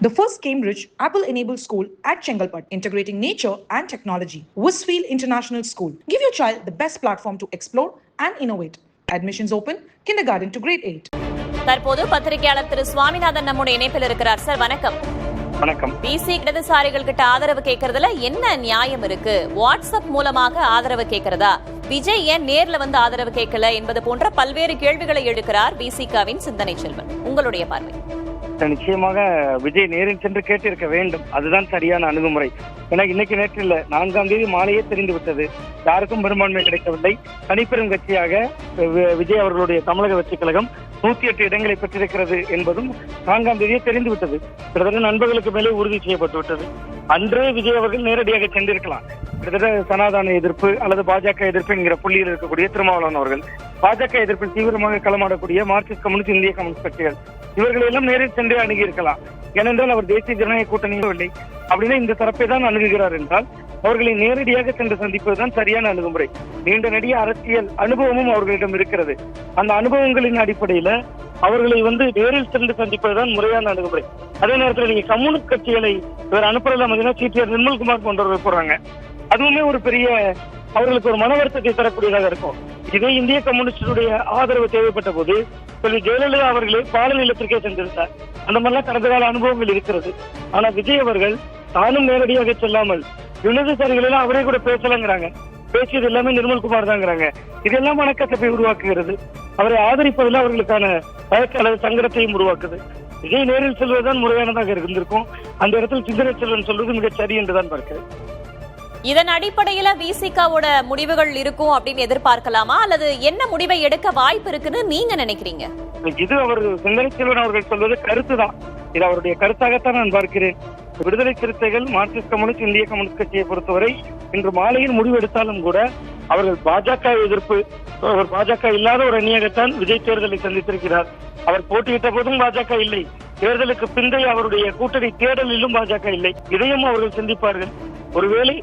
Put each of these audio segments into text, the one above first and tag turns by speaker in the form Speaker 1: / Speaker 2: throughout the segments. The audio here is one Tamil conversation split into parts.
Speaker 1: The first Cambridge Apple-enabled school at Chengalpat, integrating nature and technology. Westfield International School. Give your child the best platform to explore and innovate. Admissions open, kindergarten to grade 8.
Speaker 2: தற்போது பத்திரிகையாளர் திரு சுவாமிநாதன் நம்முடைய இணைப்பில் இருக்கிறார். சார் வணக்கம்.
Speaker 3: வணக்கம்.
Speaker 2: பிசி இடதுசாரிகள் கிட்ட ஆதரவு கேட்கறதுல என்ன நியாயம் இருக்கு? வாட்ஸ்அப் மூலமாக ஆதரவு கேட்கிறதா? விஜய் ஏன் நேர்ல வந்து ஆதரவு கேட்கல என்பது போன்ற பல்வேறு கேள்விகளை எழுக்கிறார் பிசிகாவின் சிந்தனை செல்வன். உங்களுடைய பார்வை?
Speaker 3: நிச்சயமாக விஜய் நேரில் சென்று கேட்டிருக்க வேண்டும். அதுதான் சரியான அணுகுமுறை. ஏன்னா இன்னைக்கு நேற்று இல்ல, 4ஆம் தேதி மாலையே தெரிந்து விட்டது. யாருக்கும் பெரும்பான்மை கிடைக்கவில்லை. தனிப்பெரும் கட்சியாக விஜய் அவர்களுடைய தமிழக வெற்றிக் கழகம் 108 இடங்களை பெற்றிருக்கிறது என்பதும் 4ஆம் தேதியே தெரிந்து விட்டது. கிட்டத்தட்ட நண்பர்களுக்கு மேலே உறுதி செய்யப்பட்டு விட்டது. அன்றே விஜய் அவர்கள் நேரடியாக சென்றிருக்கலாம். கிட்டத்தட்ட சனாதன எதிர்ப்பு அல்லது பாஜக எதிர்ப்பு என்கிற புள்ளியில் இருக்கக்கூடிய திருமாவளவன் அவர்கள், பாஜக எதிர்ப்பில் தீவிரமாக களமாடக்கூடிய மார்க்சிஸ்ட் கம்யூனிஸ்ட், இந்திய கம்யூனிஸ்ட் கட்சிகள், இவர்களை எல்லாம் நேரில் சென்று அணுகியிருக்கலாம். ஏனென்றால் அவர் தேசிய ஜனநாயக கூட்டணியும் இல்லை. அப்படின்னா இந்த தரப்பை தான் அணுகுகிறார் என்றால் அவர்களை நேரடியாக சென்று சந்திப்பதுதான் சரியான அணுகுமுறை. நீண்ட நெடிய அரசியல் அனுபவமும் அவர்களிடம் இருக்கிறது. அந்த அனுபவங்களின் அடிப்படையில அவர்களை நேரில் சென்று சந்திப்பதுதான் முறையான அணுகுமுறை. அதே நேரத்தில் நீங்க கம்யூனிஸ்ட் கட்சிகளை இவர் அனுப்புறதுல சிடிஆர் நிர்மல்குமார் போன்றவர்கள் போறாங்க. அதுவுமே ஒரு பெரிய அவர்களுக்கு ஒரு மன வருத்தத்தை தரக்கூடியதாக இருக்கும். இதே இந்திய கம்யூனிஸ்டுடைய ஆதரவு தேவைப்பட்ட போது ஜெயலலிதா அவர்களே பால நிலத்திற்கே சென்றிருந்தார். அந்த மாதிரிலாம் கடந்த கால அனுபவங்கள் இருக்கிறது. ஆனா விஜய் அவர்கள் தானும் நேரடியாக செல்லாமல் இடதுசாரிகளெல்லாம் அவரே கூட பேசலங்கிறாங்க. பேசியது எல்லாமே நிர்மல்குமார் தாங்கிறாங்க. இதெல்லாம் மனக்கசப்பை உருவாக்குகிறது. அவரை ஆதரிப்பதில் அவர்களுக்கான வழக்கு அல்லது சங்கடத்தையும் உருவாக்குது. விஜய் நேரில் செல்வதுதான் முறையானதாக இருந்திருக்கும். அந்த இடத்தில் சிந்தனை செல்வன் சொல்வது மிகச் சரி என்றுதான் பார்க்கிறேன்.
Speaker 2: இதன் அடிப்படையில விசிகாவோட முடிவுகள் இருக்கும் அப்படின்னு எதிர்பார்க்கலாமா, அல்லது என்ன முடிவை எடுக்க வாய்ப்பு இருக்குன்னு நீங்க நினைக்கிறீங்க?
Speaker 3: இது அவர் சிந்தனை செல்வன் அவர்கள் சொல்வது கருத்துதான். இது அவருடைய கருத்தாகத்தான் நான் பார்க்கிறேன். விடுதலை சிறுத்தைகள், மார்க்சிஸ்ட் கம்யூனிஸ்ட், இந்திய கம்யூனிஸ்ட் கட்சியை பொறுத்தவரை இன்று மாலையில் முடிவு எடுத்தாலும் கூட அவர்கள் பாஜக எதிர்ப்பு, அவர் பாஜக இல்லாத ஒரு அணியாகத்தான் விஜய் தேர்தலை சந்தித்திருக்கிறார். அவர் போட்டியிட்ட போதும் பாஜக இல்லை. தேர்தலுக்கு பிந்தைய அவருடைய கூட்டணி தேர்தலிலும் பாஜக இல்லை. இதையும் அவர்கள் சிந்திப்பார்கள். ஒருவேளை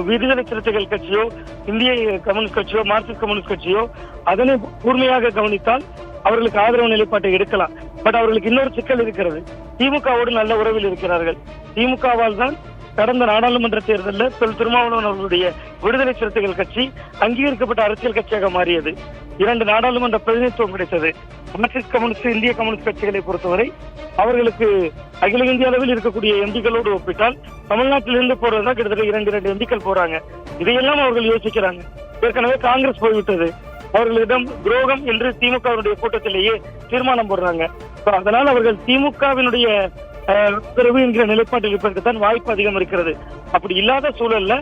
Speaker 3: விடுதலை சிறுத்தைகள் கட்சியோ, இந்திய கம்யூனிஸ்ட் கட்சியோ, மார்க்சிஸ்ட் கம்யூனிஸ்ட் கட்சியோ அதனை கூர்மையாக கவனித்தால் அவர்களுக்கு ஆதரவு நிலைப்பாட்டை எடுக்கலாம். பட் அவர்களுக்கு இன்னொரு சிக்கல் இருக்கிறது. திமுகவோடு நல்ல உறவில் இருக்கிறார்கள். திமுகவால் தான் கடந்த நாடாளுமன்ற தேர்தலில் திருமாவளவன் அவர்களுடைய விடுதலை சிறுத்தைகள் கட்சி அங்கீகரிக்கப்பட்ட அரசியல் கட்சியாக மாறியது. 2 நாடாளுமன்ற பிரதிநிதித்துவம் கிடைத்தது. மார்க்சிஸ்ட் கம்யூனிஸ்ட், இந்திய கம்யூனிஸ்ட் கட்சிகளை பொறுத்தவரை அவர்களுக்கு அகில இந்திய அளவில் இருக்கக்கூடிய எம்பிக்களோடு ஒப்பிட்டால் தமிழ்நாட்டிலிருந்து போறதுனா கிட்டத்தட்ட 2 எம்பிக்கள் போறாங்க. இதையெல்லாம் அவர்கள் யோசிக்கிறாங்க. ஏற்கனவே காங்கிரஸ் போய்விட்டது. அவர்களிடம் துரோகம் என்று திமுகவினுடைய கூட்டத்திலேயே தீர்மானம் போடுறாங்க. அதனால் அவர்கள் திமுகவினுடைய ஆதரவு என்கிற நிலைப்பாட்டில் இருப்பதற்குத்தான் வாய்ப்பு அதிகம் இருக்கிறது. அப்படி இல்லாத சூழல்ல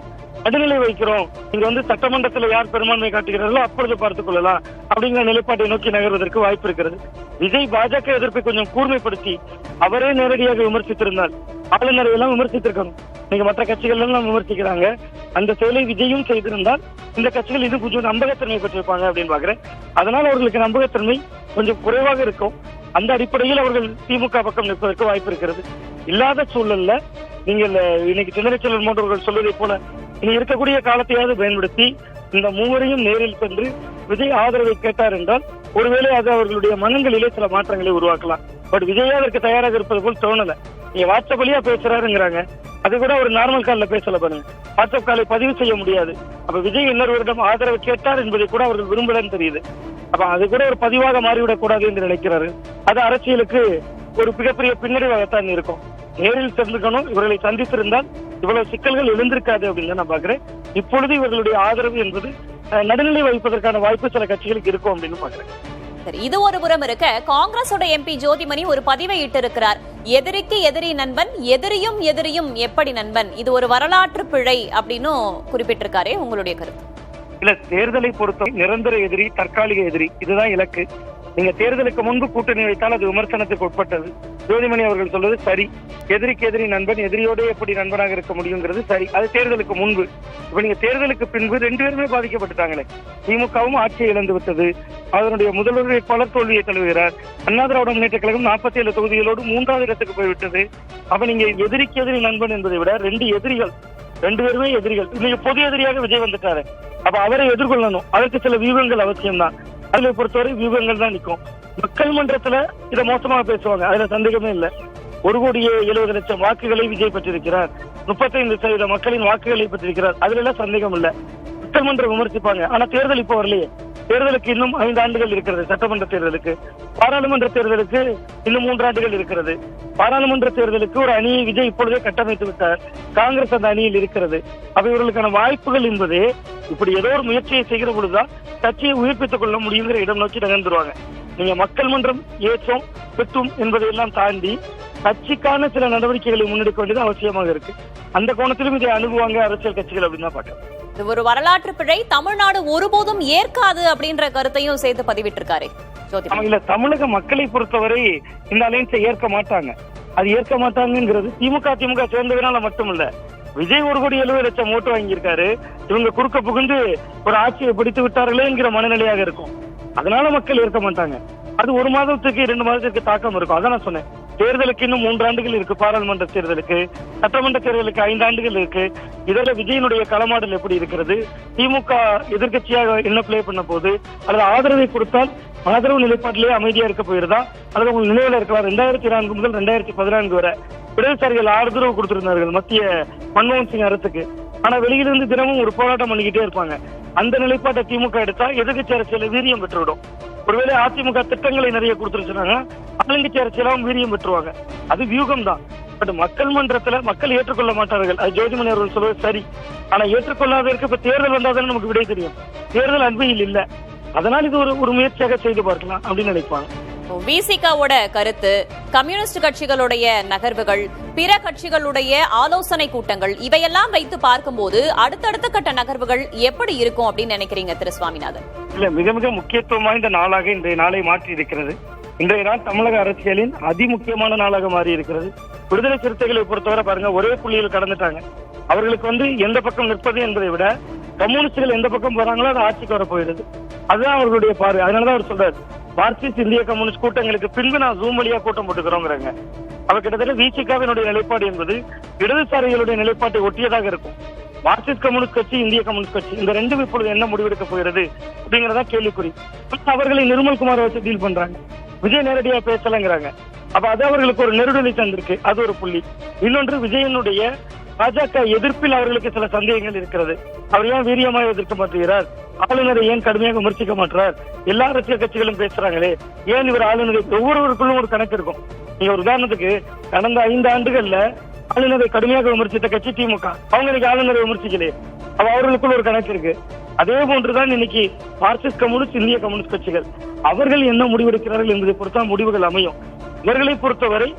Speaker 3: நடுநிலை வைக்கிறோம், இங்க சட்டமன்றத்தில் யார் பெரும்பான்மை காட்டுகிறார்களோ அப்பொழுது பார்த்துக் கொள்ளலாம் அப்படிங்கிற நிலைப்பாட்டை நோக்கி நகர்வதற்கு வாய்ப்பு இருக்கிறது. விஜய் பாஜக எதிர்ப்பை கொஞ்சம் கூர்மைப்படுத்தி அவரே நேரடியாக விமர்சித்திருந்தால், ஆளுநரை எல்லாம் விமர்சித்திருக்கணும். நீங்க மற்ற கட்சிகள் எல்லாம் விமர்சிக்கிறாங்க. அந்த செயலை விஜயும் செய்திருந்தால் இந்த கட்சிகள் இது கொஞ்சம் நம்பகத்தன்மை பெற்றிருப்பாங்க அப்படின்னு பாக்குறேன். அதனால அவர்களுக்கு நம்பகத்தன்மை கொஞ்சம் குறைவாக இருக்கும். அந்த அடிப்படையில் அவர்கள் திமுக பக்கம் நிற்பதற்கு வாய்ப்பு இருக்கிறது. இல்லாத சூழல்ல நீங்கள் இன்னைக்கு சிந்தனை செல்வன் போன்றவர்கள் சொல்வதை போல இனி இருக்கக்கூடிய காலத்தையாவது பயன்படுத்தி இந்த மூவரையும் நேரில் சென்று விஜய் ஆதரவை கேட்டார் என்றால் ஒருவேளை அது அவர்களுடைய மனங்களிலே சில மாற்றங்களை உருவாக்கலாம். பட் விஜய் அதற்கு தயாராக இருப்பது போல் தோணல. நீங்க வாட்ஸ்அப் வழியா பேசுறாருங்கிறாங்க. அது கூட ஒரு நார்மல் கால்ல பேசல பாருங்க. வாட்ஸ்அப் காலை பதிவு செய்ய முடியாது. அப்ப விஜய் இன்னொருவரிடம் ஆதரவு கேட்டார் என்பதை கூட அவர்கள் விரும்பலன்னு தெரியுது. அப்ப அது கூட ஒரு பதிவாக மாறிவிடக் கூடாது என்று நினைக்கிறாரு. அது அரசியலுக்கு ஒரு மிகப்பெரிய பின்னடைவாகத்தான் இருக்கும். நேரில் சென்றுக்கணும். இவர்களை சந்தித்திருந்தால் இவ்வளவு சிக்கல்கள் எழுந்திருக்காது அப்படின்னு நான் பாக்குறேன். இப்பொழுது இவர்களுடைய ஆதரவு என்பது நடுநிலை வைப்பதற்கான வாய்ப்பு சில கட்சிகளுக்கு இருக்கும் அப்படின்னு பாக்குறேன்.
Speaker 2: இது ஒரு புறம் இருக்க, காங்கிரஸோட எம்பி ஜோதிமணி ஒரு பதிவை இட்டிருக்கிறார். எதிரிக்கு எதிரி நண்பன், எதிரியும் எதிரியும் எப்படி நண்பன், இது ஒரு வரலாற்று பிழை அப்படின்னு குறிப்பிட்டிருக்காரே. உங்களுடைய கருத்து?
Speaker 3: இல்ல, தேர்தலை பொறுத்த நிரந்தர எதிரி, தற்காலிக எதிரி, இதுதான் இலக்கு. நீங்க தேர்தலுக்கு முன்பு கூட்டணி வைத்தால் அது விமர்சனத்துக்கு உட்பட்டது. ஜோதிமணி அவர்கள் சொல்வது சரி. எதிரிக்கு எதிரி நண்பன், எதிரியோட எப்படி நண்பனாக இருக்க முடியுங்கிறது சரி. அது தேர்தலுக்கு முன்பு. இப்ப நீங்க தேர்தலுக்கு பின்பு 2 பேருமே பாதிக்கப்பட்டுட்டாங்களே. திமுகவும் ஆட்சியை இழந்து விட்டது. அதனுடைய முதல்வர் வேட்பாளர் தோல்வியை தழுவுகிறார். அண்ணா திராவிட முன்னேற்ற கழகம் 47 தொகுதிகளோடு 3வது இடத்துக்கு போய்விட்டது. அப்ப நீங்க எதிரிக்கு எதிரி நண்பன் என்பதை விட 2 எதிரிகள், 2 பேருமே எதிரிகள். நீங்க பொது எதிரியாக விஜய் வந்துட்டாரு. அப்ப அவரை எதிர்கொள்ளணும். அதற்கு சில வியூகங்கள் அவசியம்தான். அதுல பொறுத்தவரை வியூகங்கள் தான் நிற்கும். மக்கள் மன்றத்துல இதை மோசமாக பேசுவாங்க, அதுல சந்தேகமே இல்லை. 1,70,00,000 வாக்குகளை விஜய் பெற்றிருக்கிறார். 35% மக்களின் வாக்குகளை பெற்றிருக்கிறார். அதுல எல்லாம் சந்தேகம் இல்ல. மக்கள் மன்றம் விமர்சிப்பாங்க. ஆனா தேர்தல் இப்ப வரலையே. தேர்தலுக்கு இன்னும் 5 ஆண்டுகள் இருக்கிறது. சட்டமன்ற தேர்தலுக்கு, பாராளுமன்ற தேர்தலுக்கு இன்னும் 3 ஆண்டுகள் இருக்கிறது. பாராளுமன்ற தேர்தலுக்கு ஒரு அணியை விஜய் இப்பொழுதே கட்டமைத்து விட்டார். காங்கிரஸ் அந்த அணியில் இருக்கிறது. அப்ப இவர்களுக்கான வாய்ப்புகள் என்பது இப்படி ஏதோ ஒரு முயற்சியை செய்கிற பொழுதுதான் கட்சியை உயிர்ப்பித்துக் கொள்ள முடியுங்கிற இடம் நோக்கி நகர்ந்துருவாங்க. நீங்க மக்கள் மன்றம் ஏற்றும் பெற்றும் என்பதையெல்லாம் தாண்டி கட்சிக்கான சில நடவடிக்கைகளை முன்னெடுக்க வேண்டியது அவசியமாக இருக்கு. அந்த கோணத்திலும் இதை அணுகுவாங்க அரசியல் கட்சிகள் அப்படின்னு தான் பாக்கிறேன்.
Speaker 2: இது ஒரு வரலாற்று பிழை, தமிழ்நாடு ஒருபோதும் ஏற்காது அப்படின்ற கருத்தையும் சேர்த்து பதிவிட்டிருக்காரு.
Speaker 3: இல்ல, தமிழக மக்களை பொறுத்தவரை இந்த அலைன்ஸை ஏற்க மாட்டாங்க. அது ஏற்க மாட்டாங்கிறது திமுக சேர்ந்ததுனால மட்டுமல்ல. விஜய் 1,70,00,000 ஓட்டு வாங்கியிருக்காரு. இவங்க குறுக்க புகுந்து ஒரு ஆட்சியை பிடித்து விட்டார்களே என்கிற மனநிலையாக இருக்கும். அதனால மக்கள் ஏற்க மாட்டாங்க. அது 1 மாதத்துக்கு 2 மாதத்துக்கு தாக்கம் இருக்கும். அதான் நான் சொன்னேன். தேர்தலுக்கு இன்னும் 3 ஆண்டுகள் இருக்கு. பாராளுமன்ற தேர்தலுக்கு, சட்டமன்ற தேர்தலுக்கு 5 ஆண்டுகள் இருக்கு. இதோட விஜயனுடைய களமாடல் எப்படி இருக்கிறது, திமுக எதிர்கட்சியாக என்ன பிளே பண்ண போது, அல்லது ஆதரவை கொடுத்தால் ஆதரவு நிலைப்பாட்டிலேயே அமைதியா இருக்க போயிருதா, அல்லது உங்களுக்கு நினைவுல இருக்கலாம் 2004 முதல் 2014 வரை இடதுசாரிகள் ஆதரவு கொடுத்திருந்தார்கள் மத்திய மன்மோகன் சிங் அரசுக்கு. ஆனா வெளியிலிருந்து தினமும் ஒரு போராட்டம் பண்ணிக்கிட்டே இருப்பாங்க. அந்த நிலைப்பாட்டை திமுக எடுத்தா எதிர்கட்சி அரசியல வீரியம் பெற்றுவிடும். ஒருவேளை அதிமுக திட்டங்களை நிறைய கொடுத்துருச்சுனாங்க, ஆளுங்கட்சி அரசியலாவும் வீரியம் பெற்றுவாங்க. அது வியூகம் தான். பட் மக்கள் மன்றத்துல மக்கள் ஏற்றுக்கொள்ள மாட்டார்கள். அது ஜோதிமணி அவர்கள் சொல்வது சரி. ஆனா ஏற்றுக்கொள்ளாததற்கு இப்ப தேர்தல் வந்தாதான் நமக்கு விடை தெரியும். தேர்தல் அண்மையில் இல்ல. அதனால் இது ஒரு முயற்சியாக செய்து பார்க்கலாம் அப்படின்னு நினைப்பாங்க.
Speaker 2: விசிகாவோட கருத்து, கம்யூனிஸ்ட் கட்சிகளுடைய நகர்வுகள், பிற கட்சிகளுடைய ஆலோசனை கூட்டங்கள், இவையெல்லாம் வைத்து பார்க்கும்போது அடுத்தடுத்த கட்ட நகர்வுகள் எப்படி இருக்கும் அப்படின்னு நினைக்கிறீங்க திரு சுவாமிநாதன்?
Speaker 3: இல்ல, மிக மிக முக்கியத்துவம் வாய்ந்த நாளாக இன்றைய நாளை மாற்றி இருக்கிறது. இன்றைய நாள் தமிழக அரசியலின் அதிமுக்கியமான நாளாக மாறி இருக்கிறது. விடுதலை சிறுத்தைகளை பொறுத்தவரை பாருங்க, ஒரே புள்ளியில் கடந்துட்டாங்க. அவர்களுக்கு எந்த பக்கம் நிற்பது என்பதை விட கம்யூனிஸ்டுகள் எந்த பக்கம் போறாங்களோ அது ஆட்சிக்கு வர போயிடுது. அதுதான் அவர்களுடைய பார்வை. அதனாலதான் அவர் சொல்றாரு, மார்க்சிஸ்ட் இந்திய கம்யூனிஸ்ட் கூட்டங்களுக்கு பின்பு நான் ஜூம் வழியா கூட்டம் போட்டுக்கிறோங்கிறாங்க. அவர் கிட்டத்தட்ட விசிகாவினுடைய நிலைப்பாடு என்பது இடதுசாரிகளுடைய நிலைப்பாட்டை ஒட்டியதாக இருக்கும். மார்க்சிஸ்ட் கம்யூனிஸ்ட் கட்சி, இந்திய கம்யூனிஸ்ட் கட்சி, இந்த ரெண்டும் இப்பொழுது என்ன முடிவெடுக்க போகிறது அப்படிங்கறதா கேள்விக்குறி. அவர்களை நிர்மல்குமார் வச்சு டீல் பண்றாங்க. விஜய் நேரடியா பேசலங்கிறாங்க. அப்ப அது அவர்களுக்கு ஒரு நெருடலை தந்திருக்கு. அது ஒரு புள்ளி. இன்னொன்று, விஜயனுடைய பாஜக எதிர்ப்பில் அவர்களுக்கு சில சந்தேகங்கள் இருக்கிறது. அவர் ஏன் வீரியமாக எதிர்க்க மாட்டுகிறார், ஆளுநரை ஏன் கடுமையாக விமர்சிக்க மாட்டார், எல்லா அரசியல் கட்சிகளும் பேசுறாங்களே, ஏன் இவர் ஆளுநரை, ஒவ்வொருவருக்குள்ளும் ஒரு கணக்கு இருக்கும். நீங்க ஒரு உதாரணத்துக்கு கடந்த 5 ஆண்டுகள்ல ஆளுநரை கடுமையாக விமர்சித்த கட்சி திமுக. அவங்க இன்னைக்கு ஆளுநரை விமர்சிக்கலையே. அப்ப அவர்களுக்குள்ள ஒரு கணக்கு இருக்கு. அதே போன்றுதான் இன்னைக்கு மார்க்சிஸ்ட் கம்யூனிஸ்ட், இந்திய கம்யூனிஸ்ட் கட்சிகள் அவர்கள் என்ன முடிவெடுக்கிறார்கள் என்பதை பொறுத்தான் முடிவுகள் அமையும். இவர்களை பொறுத்தவரை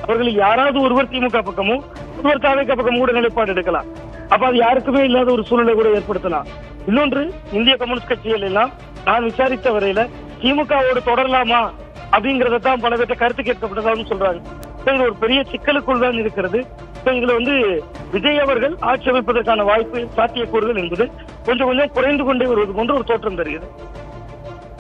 Speaker 3: அவர்கள் யாராவது ஒருவர் திமுக பக்கமும் ஒருவர் தாவேக பக்கம் கூட நிலைப்பாடு எடுக்கலாம். அப்ப அது யாருக்குமே இல்லாத ஒரு சூழ்நிலை கூட ஏற்படுத்தலாம். இன்னொன்று, இந்திய கம்யூனிஸ்ட் கட்சிகள் எல்லாம் நான் விசாரித்த வரையில திமுகவோடு தொடரலாமா அப்படிங்கறதான் பல பேர்ட்ட கருத்து கேட்கப்பட்டதாகவும் சொல்றாங்க. இது ஒரு பெரிய சிக்கலுக்குள் தான் இருக்கிறது. இதுல விஜய் அவர்கள் ஆட்சி அமைப்பதற்கான வாய்ப்பு, சாத்தியக்கூறுகள் என்பது கொஞ்சம் கொஞ்சம் குறைந்து கொண்டே வருவது போன்ற ஒரு தோற்றம் தருகிறது.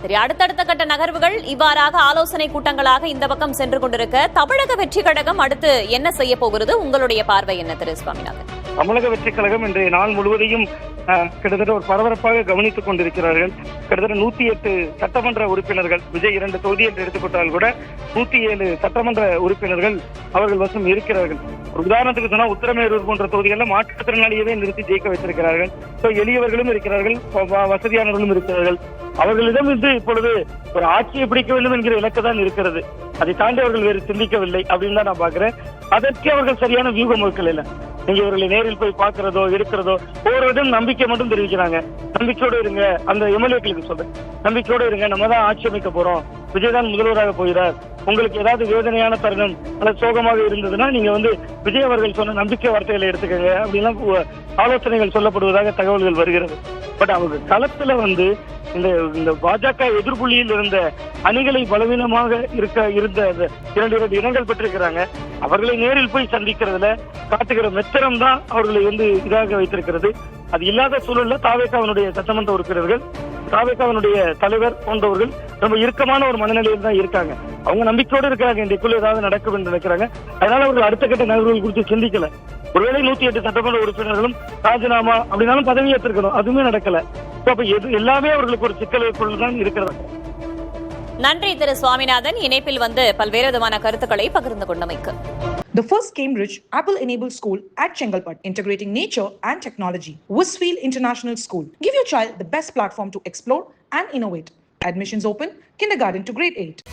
Speaker 2: சரி, அடுத்தடுத்த கட்ட நகர்வுகள் இவ்வாறாக ஆலோசனை கூட்டங்களாக இந்த பக்கம் சென்று கொண்டிருக்க தமிழக வெற்றி கழகம் அடுத்து என்ன செய்ய போகிறது? உங்களுடைய பார்வை என்ன திரு சுவாமிநாதன்?
Speaker 3: தமிழக வெற்றி கழகம் இன்றைய நாள் முழுவதையும் கிட்டத்தட்ட ஒரு பரபரப்பாக கவனித்துக் கொண்டிருக்கிறார்கள். கிட்டத்தட்ட 108 சட்டமன்ற உறுப்பினர்கள், விஜய் 2 தொகுதி என்று எடுத்துக்கொண்டால் கூட 107 சட்டமன்ற உறுப்பினர்கள் அவர்கள் வசம் இருக்கிறார்கள். ஒரு உதாரணத்துக்கு சொன்னா உத்தரமேரூர் போன்ற தொகுதிகளில் மாற்றுத்திறனாளியவே நிறுத்தி ஜெயிக்க வைத்திருக்கிறார்கள். எளியவர்களும் இருக்கிறார்கள், வசதியானவர்களும் இருக்கிறார்கள். அவர்களிடம் இப்பொழுது ஒரு ஆட்சியை பிடிக்க வேண்டும் என்கிற இலக்கு தான் இருக்கிறது. அதை தாண்டி அவர்கள் வேறு சிந்திக்கவில்லை அப்படின்னு தான் நான் பாக்குறேன். அதற்கு அவர்கள் சரியான வியூகம் வகுக்கல. நீங்க இவர்களை நேரில் போய் பாக்குறதோ எடுக்கிறதோ, ஒவ்வொருவரும் நம்பிக்கை மட்டும் தெரிவிக்கிறாங்க. நம்பிக்கையோடு இருங்க, அந்த எம்எல்ஏக்களுக்கு சொல்றேன், நம்பிக்கையோடு இருங்க, நம்ம தான் ஆட்சி அமைக்க போறோம், விஜய் தான் முதல்வராக போகிறார், உங்களுக்கு ஏதாவது வேதனையான தருணம் அல்லது சோகமாக இருந்ததுன்னா நீங்க விஜய் அவர்கள் சொன்ன நம்பிக்கை வார்த்தைகளை எடுத்துக்கங்க அப்படின்லாம் ஆலோசனைகள் சொல்லப்படுவதாக தகவல்கள் வருகிறது. பட் அவங்க களத்துல இந்த பாஜக எதிர்ப்புள்ளியில் இருந்த அணிகளை பலவீனமாக இருந்த 2 இடங்கள் பெற்றிருக்கிறாங்க. அவர்களை நேரில் போய் சந்திக்கிறதுல காட்டுகிற மெத்தனம் தான் அவர்களை இதாக வைத்திருக்கிறது. அது இல்லாத சூழல்ல தாவேகாவினுடைய சட்டமன்ற உறுப்பினர்கள், தாவேகாவினுடைய தலைவர் போன்றவர்கள் ரொம்ப இறுக்கமான ஒரு மனநிலையில் தான் இருக்காங்க. அவங்க நம்பிக்கையோடு இருக்காங்க, இன்றைக்குள்ள ஏதாவது நடக்கும் என்று நினைக்கிறாங்க. அதனால அவர்கள் அடுத்த கட்ட நகர்வுகள் குறித்து சிந்திக்கல. ஒருவேளை 108 சட்டமன்ற உறுப்பினர்களும் ராஜினாமா அப்படின்னாலும் பதவி ஏற்றிருக்கணும், அதுவுமே நடக்கல. அப்ப எல்லாமே அவர்களுக்கு ஒரு சிக்கலுக்குள் தான் இருக்கிறது.
Speaker 2: நன்றி திரு சுவாமிநாதன், இணைப்பில் பல்வேறு விதமான கருத்துக்களை பகிர்ந்து கொண்டமைக்கு.
Speaker 1: The first Cambridge Apple-enabled school at Chengalpat, integrating nature and technology. Westfield International School. Give your child the best platform to explore and innovate. Admissions open, kindergarten to grade 8.